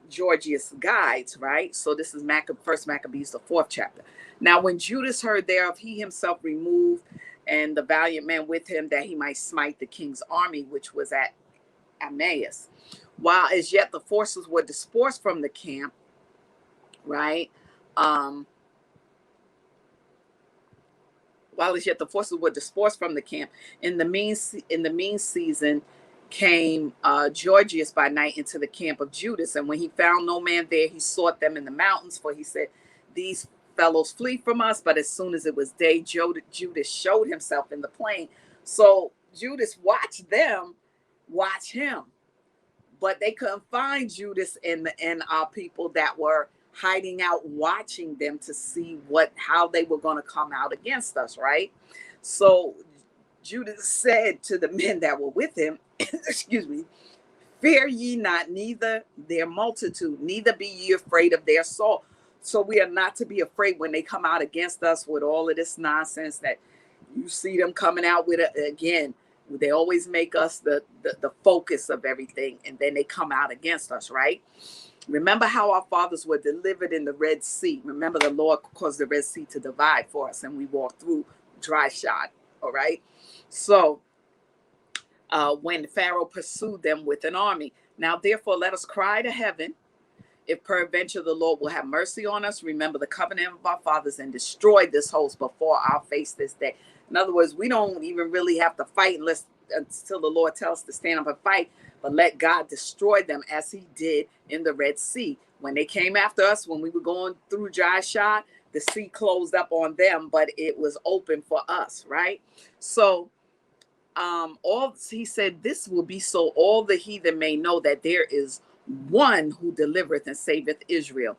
Georgius' guides, right? So this is First Maccabees, the 4th chapter. Now, when Judas heard thereof, he himself removed, and the valiant men with him, that he might smite the king's army, which was at Emmaus. While as yet the forces were dispersed from the camp, right? While as yet the forces were dispersed from the camp, in the mean season came Georgius by night into the camp of Judas, and when he found no man there, he sought them in the mountains, for he said, these fellows flee from us. But as soon as it was day, Judas showed himself in the plain. So Judas watched them watch him, but they couldn't find Judas and our people that were hiding out, watching them to see how they were going to come out against us, right? So Judas said to the men that were with him, excuse me, fear ye not, neither their multitude, neither be ye afraid of their soul. So we are not to be afraid when they come out against us with all of this nonsense that you see them coming out with. Again, they always make us the focus of everything, and then they come out against us, right? Remember how our fathers were delivered in the Red Sea. Remember, the Lord caused the Red Sea to divide for us, and we walked through dry shod, all right? So when Pharaoh pursued them with an army. Now, therefore, let us cry to heaven, if peradventure the Lord will have mercy on us, remember the covenant of our fathers, and destroy this host before our face this day. In other words, we don't even really have to fight until the Lord tells us to stand up and fight, but let God destroy them as he did in the Red Sea. When they came after us, when we were going through dry shod, the sea closed up on them, but it was open for us, right? So he said, this will be so all the heathen may know that there is one who delivereth and saveth Israel.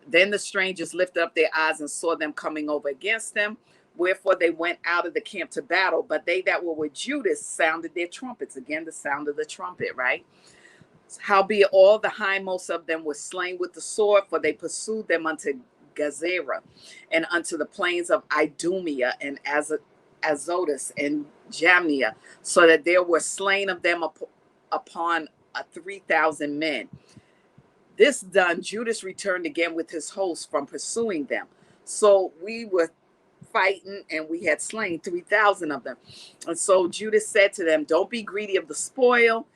Then the strangers lifted up their eyes and saw them coming over against them. Wherefore they went out of the camp to battle. But they that were with Judas sounded their trumpets. Again, the sound of the trumpet, right? Howbeit all the hindmost of them were slain with the sword, for they pursued them unto Gazera, and unto the plains of Idumea and Azotus and Jamnia, so that there were slain of them upon 3,000 men. This done, Judas returned again with his host from pursuing them. So we were fighting, and we had slain 3,000 of them. And so Judas said to them, don't be greedy of the spoil.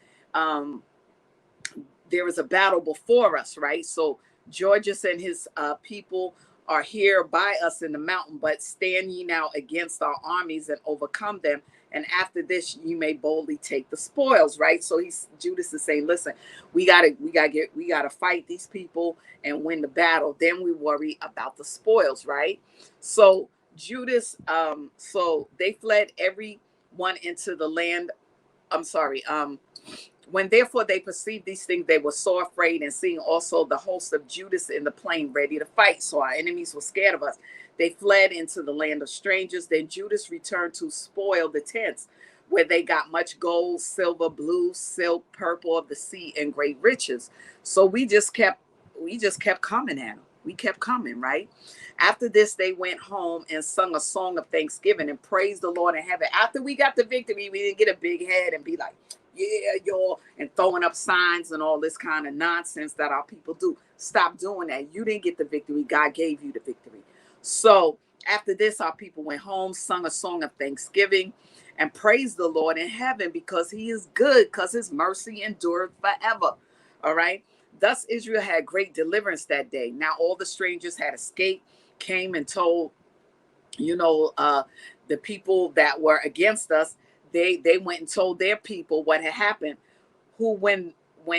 There is a battle before us, right? So Georgius and his people are here by us in the mountain, but stand ye now against our armies and overcome them. And after this, you may boldly take the spoils, right? So Judas is saying, listen, we gotta fight these people and win the battle. Then we worry about the spoils, right? So Judas, so they fled everyone into the land. When therefore they perceived these things, they were so afraid, and seeing also the host of Judas in the plain ready to fight. So our enemies were scared of us. They fled into the land of strangers. Then Judas returned to spoil the tents, where they got much gold, silver, blue, silk, purple of the sea, and great riches. So we just kept coming at them. We kept coming, right? After this, they went home and sung a song of thanksgiving and praised the Lord in heaven. After we got the victory, we didn't get a big head and be like, yeah, y'all, and throwing up signs and all this kind of nonsense that our people do. Stop doing that. You didn't get the victory. God gave you the victory. So after this, our people went home, sung a song of thanksgiving, and praised the Lord in heaven, because he is good, because his mercy endureth forever. All right. Thus Israel had great deliverance that day. Now all the strangers had escaped, came and told, the people that were against us. They went and told their people what had happened, who when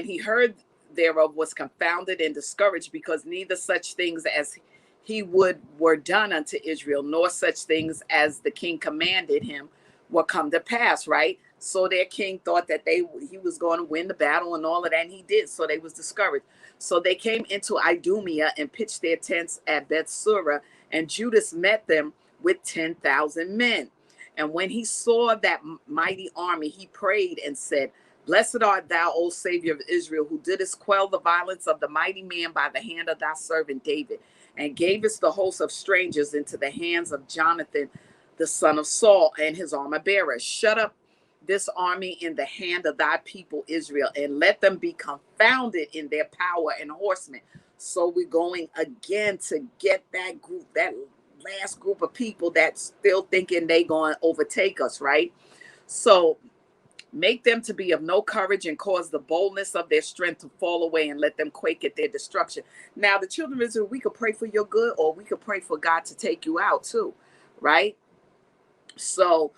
he heard thereof was confounded and discouraged, because neither such things as he would were done unto Israel, nor such things as the king commanded him were come to pass, right? So their king thought that he was going to win the battle and all of that, and he did. So they was discouraged. So they came into Idumea and pitched their tents at Bethsura, and Judas met them with 10,000 men. And when he saw that mighty army, he prayed and said, blessed art thou, O Savior of Israel, who didst quell the violence of the mighty man by the hand of thy servant David, and gavest the host of strangers into the hands of Jonathan, the son of Saul, and his armor bearers. Shut up this army in the hand of thy people Israel, and let them be confounded in their power and horsemen. So we're going again to get that group, that last group of people that's still thinking they going to overtake us, right? So make them to be of no courage, and cause the boldness of their strength to fall away, and let them quake at their destruction. Now the children of Israel, we could pray for your good, or we could pray for God to take you out too, right? So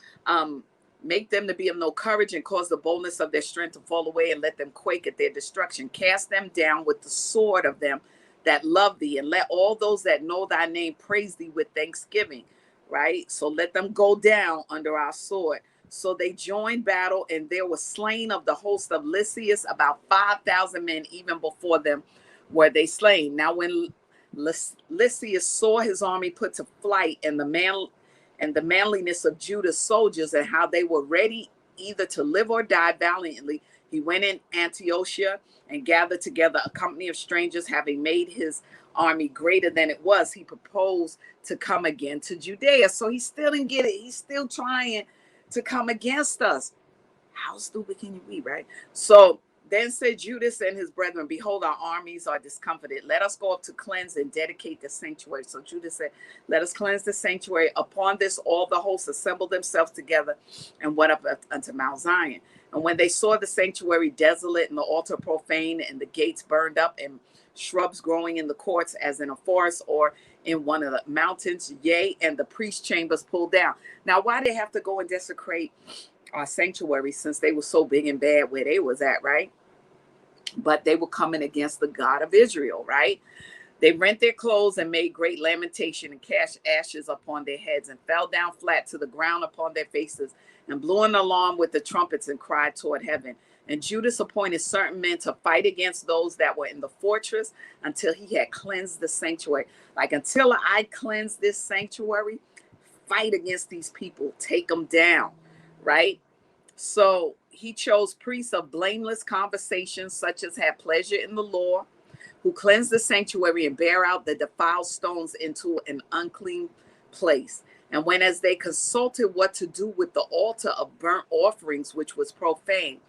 make them to be of no courage, and cause the boldness of their strength to fall away, and let them quake at their destruction. Cast them down with the sword of them that love thee, and let all those that know thy name praise thee with thanksgiving, right? So let them go down under our sword. So they joined battle, and there was slain of the host of Lysias about 5,000 men. Even before them were they slain. Now when Lysias saw his army put to flight, and the manliness of Judah's soldiers, and how they were ready either to live or die valiantly. He went in Antiochia and gathered together a company of strangers. Having made his army greater than it was, he proposed to come again to Judea. So he still didn't get it. He's still trying to come against us. How stupid can you be, right? So then said Judas and his brethren, behold, our armies are discomfited. Let us go up to cleanse and dedicate the sanctuary. So Judas said, let us cleanse the sanctuary. Upon this, all the hosts assembled themselves together and went up unto Mount Zion. And when they saw the sanctuary desolate and the altar profane and the gates burned up and shrubs growing in the courts as in a forest or in one of the mountains, yea, and the priest chambers pulled down. Now, why they have to go and desecrate our sanctuary, since they were so big and bad where they was at, right? But they were coming against the God of Israel, right? They rent their clothes and made great lamentation and cast ashes upon their heads and fell down flat to the ground upon their faces and blew an alarm with the trumpets and cried toward heaven. And Judas appointed certain men to fight against those that were in the fortress until he had cleansed the sanctuary. Like, until I cleanse this sanctuary, fight against these people, take them down, right? So he chose priests of blameless conversation, such as had pleasure in the law, who cleanse the sanctuary and bear out the defiled stones into an unclean place. And when as they consulted what to do with the altar of burnt offerings, which was profane,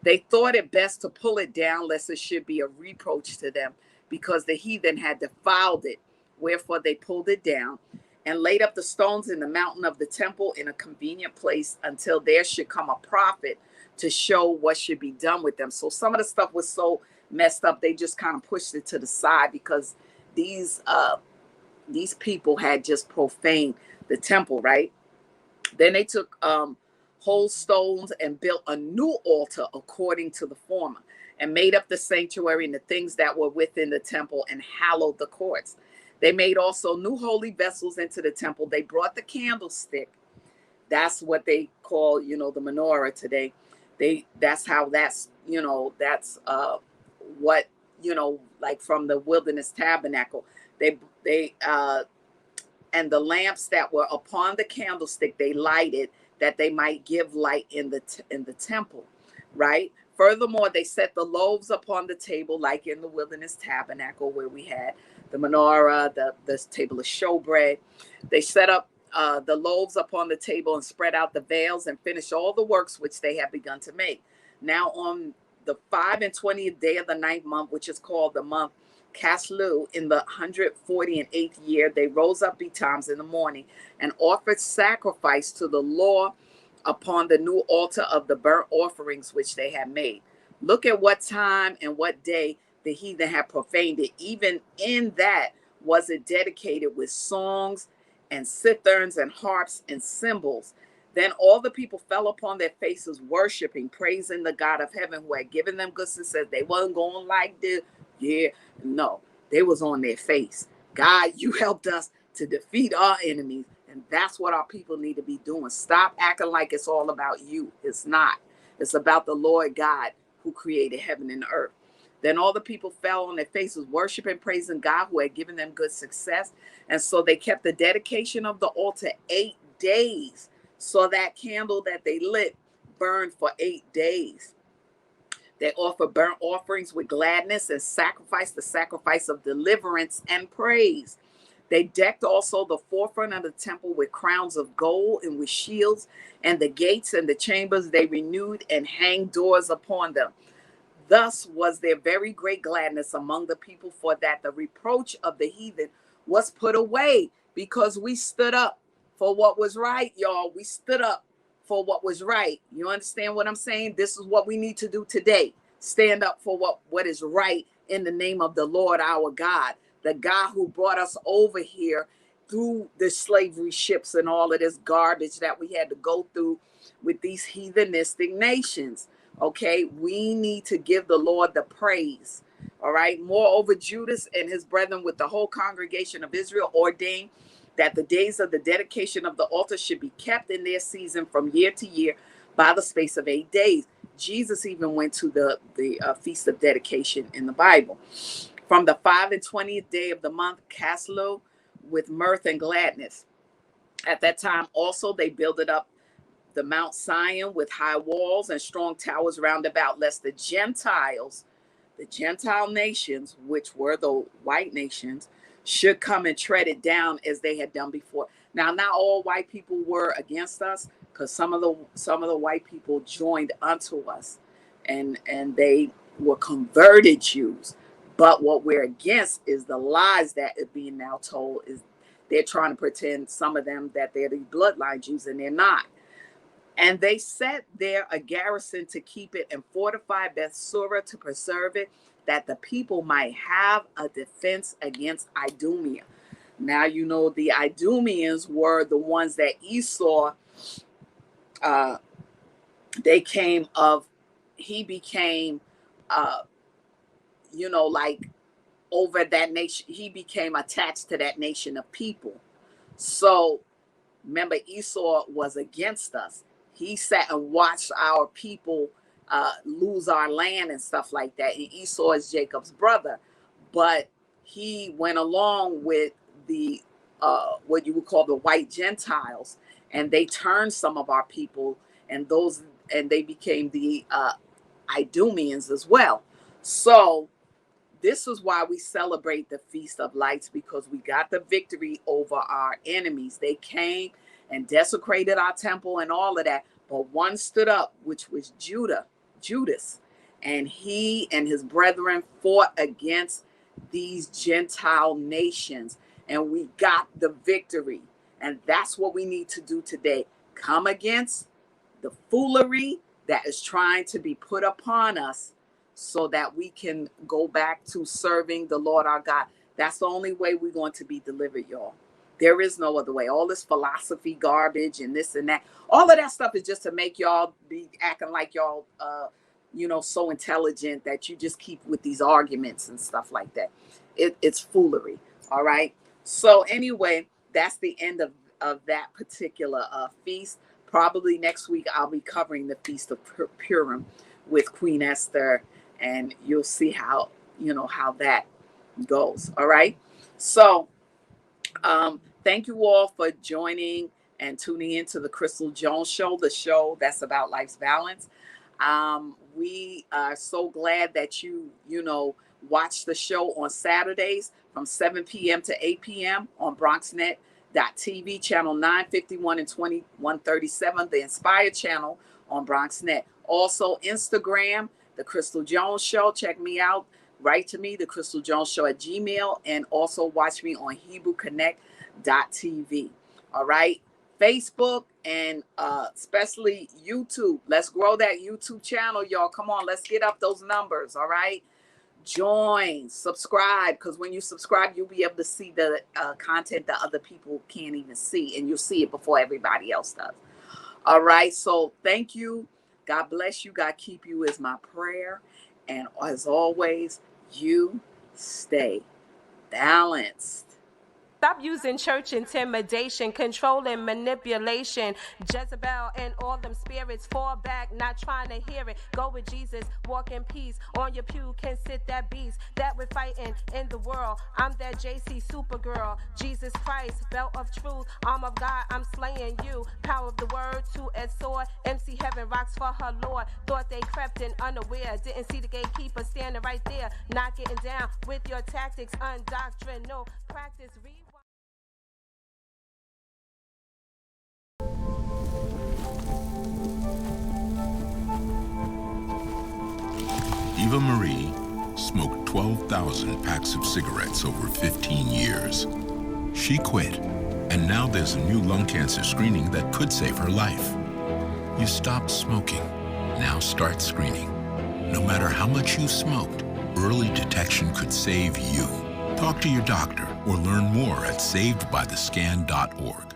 they thought it best to pull it down, lest it should be a reproach to them, because the heathen had defiled it. Wherefore they pulled it down and laid up the stones in the mountain of the temple in a convenient place until there should come a prophet to show what should be done with them. So some of the stuff was so messed up, they just kind of pushed it to the side, because these people had just profaned the temple, right? Then they took whole stones and built a new altar according to the former, and made up the sanctuary and the things that were within the temple, and hallowed the courts. They made also new holy vessels into the temple. They brought the candlestick. That's what they call, the menorah today. That's what, like from the wilderness tabernacle. And the lamps that were upon the candlestick, they lighted, that they might give light in the temple, right? Furthermore, they set the loaves upon the table, like in the wilderness tabernacle, where we had the menorah, the table of showbread. They set up the loaves upon the table and spread out the veils and finished all the works which they had begun to make. Now on the 25th day of the 9th month, which is called the month Caslu, in the 148th year, they rose up betimes in the morning and offered sacrifice to the Lord upon the new altar of the burnt offerings which they had made. Look at what time and what day the heathen had profaned it. Even in that was it dedicated with songs and citherns and harps and cymbals. Then all the people fell upon their faces, worshiping, praising the God of heaven, who had given them good success. They wasn't going like this. Yeah, no, they was on their face. God, you helped us to defeat our enemies. And that's what our people need to be doing. Stop acting like it's all about you. It's not. It's about the Lord God who created heaven and earth. Then all the people fell on their faces, worshiping, praising God who had given them good success. And so they kept the dedication of the altar 8 days. So that candle that they lit burned for 8 days. They offered burnt offerings with gladness and sacrificed the sacrifice of deliverance and praise. They decked also the forefront of the temple with crowns of gold and with shields, and the gates and the chambers they renewed and hanged doors upon them. Thus was there very great gladness among the people, for that the reproach of the heathen was put away, because we stood up for what was right, y'all. We stood up for what was right. You understand what I'm saying? This is what we need to do today. Stand up for what is right in the name of the Lord our God, the God who brought us over here through the slavery ships and all of this garbage that we had to go through with these heathenistic nations. Okay, we need to give the Lord the praise. All right. Moreover, Judas and his brethren with the whole congregation of Israel ordained that the days of the dedication of the altar should be kept in their season from year to year by the space of 8 days. Jesus even went to the feast of dedication in the Bible. From the 5 and 20th day of the month, Caslo with mirth and gladness. At that time also they builded up the Mount Zion with high walls and strong towers round about, lest the Gentile nations, which were the white nations, should come and tread it down as they had done before. Now, not all white people were against us, because some of the white people joined unto us, and they were converted Jews. But what we're against is the lies that are being now told. Is they're trying to pretend, some of them, that they're the bloodline Jews, and they're not. And they set there a garrison to keep it, and fortified Bethsura to preserve it, that the people might have a defense against Idumea. Now, you know, the Idumeans were the ones that Esau, he became, like over that nation. He became attached to that nation of people. So remember, Esau was against us. He sat and watched our people lose our land and stuff like that. And Esau is Jacob's brother, but he went along with the what you would call the white Gentiles, and they turned some of our people, and they became the Idumeans as well. So this is why we celebrate the Feast of Lights, because we got the victory over our enemies. They came and desecrated our temple and all of that. But one stood up, which was Judas, and he and his brethren fought against these Gentile nations, and we got the victory. And that's what we need to do today. Come against the foolery that is trying to be put upon us, so that we can go back to serving the Lord our God. That's the only way we're going to be delivered, y'all. There is no other way. All this philosophy garbage and this and that, all of that stuff is just to make y'all be acting like y'all, so intelligent that you just keep with these arguments and stuff like that. It's foolery. All right. So anyway, that's the end of that particular feast. Probably next week I'll be covering the Feast of Purim with Queen Esther, and you'll see how that goes. All right. So thank you all for joining and tuning into the Crystal Jones Show, the show that's about life's balance. We are so glad that you watch the show on Saturdays from 7 p.m. to 8 p.m. on BronxNet.tv, channel 951 and 2137, the Inspire channel on BronxNet. Also, Instagram, The Crystal Jones Show. Check me out. Write to me, The Crystal Jones Show at Gmail, and also watch me on HebrewConnect.tv. All right. Facebook and especially YouTube. Let's grow that YouTube channel, y'all. Come on, let's get up those numbers. All right. Join, subscribe, because when you subscribe, you'll be able to see the content that other people can't even see, and you'll see it before everybody else does. All right. So thank you. God bless you. God keep you is my prayer. And as always, you stay balanced. Stop using church intimidation, control and manipulation. Jezebel and all them spirits, fall back, not trying to hear it. Go with Jesus, walk in peace. On your pew can sit that beast that we're fighting in the world. I'm that JC Supergirl, Jesus Christ, belt of truth, arm of God, I'm slaying you. Power of the word, two-edged sword. MC Heaven rocks for her Lord. Thought they crept in unaware, didn't see the gatekeeper standing right there. Not getting down with your tactics, undoctrinal practice. Eva Marie smoked 12,000 packs of cigarettes over 15 years. She quit, and now there's a new lung cancer screening that could save her life. You stopped smoking. Now start screening. No matter how much you smoked, early detection could save you. Talk to your doctor or learn more at savedbythescan.org.